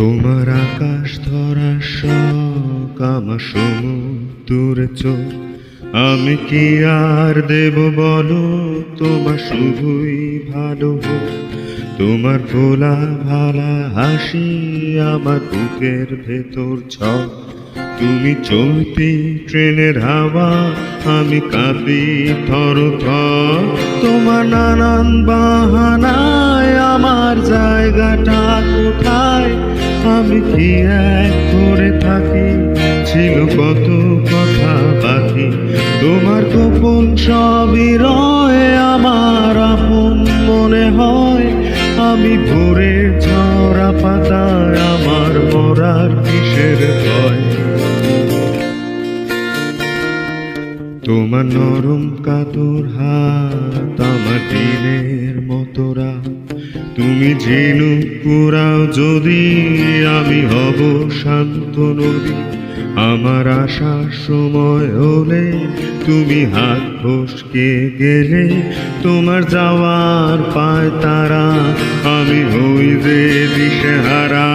তোমার আকাশ ধরা শখ, আমার সমুদ্রে চোখ, আমি কি আর দেব বলো, তোমার শুধুই ভালো হোক। তোমার ভোলা ভালা হাসি আমার বুকের ভেতর ছক, তুমি চলতি ট্রেনের হাওয়া, আমি কাঁপি থর থর। তোমার নানান বাহানায় আমার জায়গাটা কোথায়, আমি কি এক করে থাকি, ছিল কত কথা বাকি। তোমার গোপন সবই রয় আমার আপন মনে হয়, আমি ভোরের ঝরা পাতায়, আমার মরার কিসের ভয়। তোমার নরম কাতর হাত আমার দিনের মতো রাত, তুমি ঝিনুক কুড়াও যদি, আমি হব শান্ত নদী। আমার আসার সময় হলে তুমি হাত ফসকে গেলে, তোমার যাওয়ার পায় তারা, আমি হই যে দিশেহারা।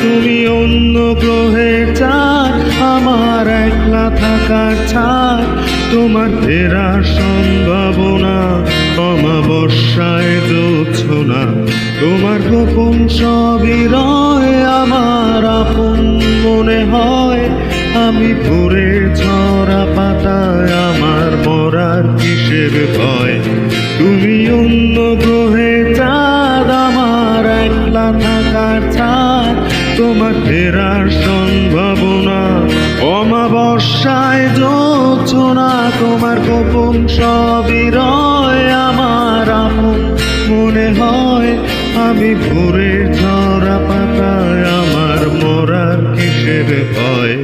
তুমি অন্য গ্রহে চাঁদ, আমার একলা থাকার ছাদ, তোমার ফেরার সম্ভাবনা অমাবস্যায় জোছনা। তোমার গোপন সবই রয় আমার আপন মনে হয়, আমি ভোরের ঝরা পাতায়, আমার মরার কিসের ভয়। তুমি অন্য গ্রহে চাঁদ, আমার একলা থাকার ছাদ, তোমার ফেরার সম্ভাবনা অমাবস্যায় জোছনা। তোমার গোপন সবই রয় আমার আপন মনে হয়, আমি ভোরের ঝরা পাতায়, আমার মরার কিসের ভয়।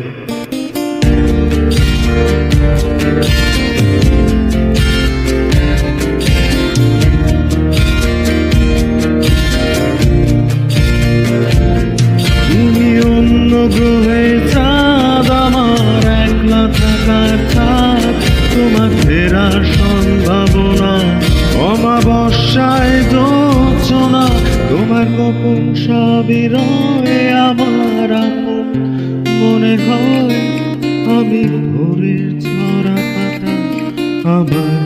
তুমি অন্য গ্রহে চাঁদ, আমার একলা থাকার ছাদ, তোমার ফেরার সম্ভাবনা অমাবস্যায় জোছনা। তোমার গোপন সবই রয় আমার আপন মনে হয়, আমি ভোরের ঝরা পাতা, আমার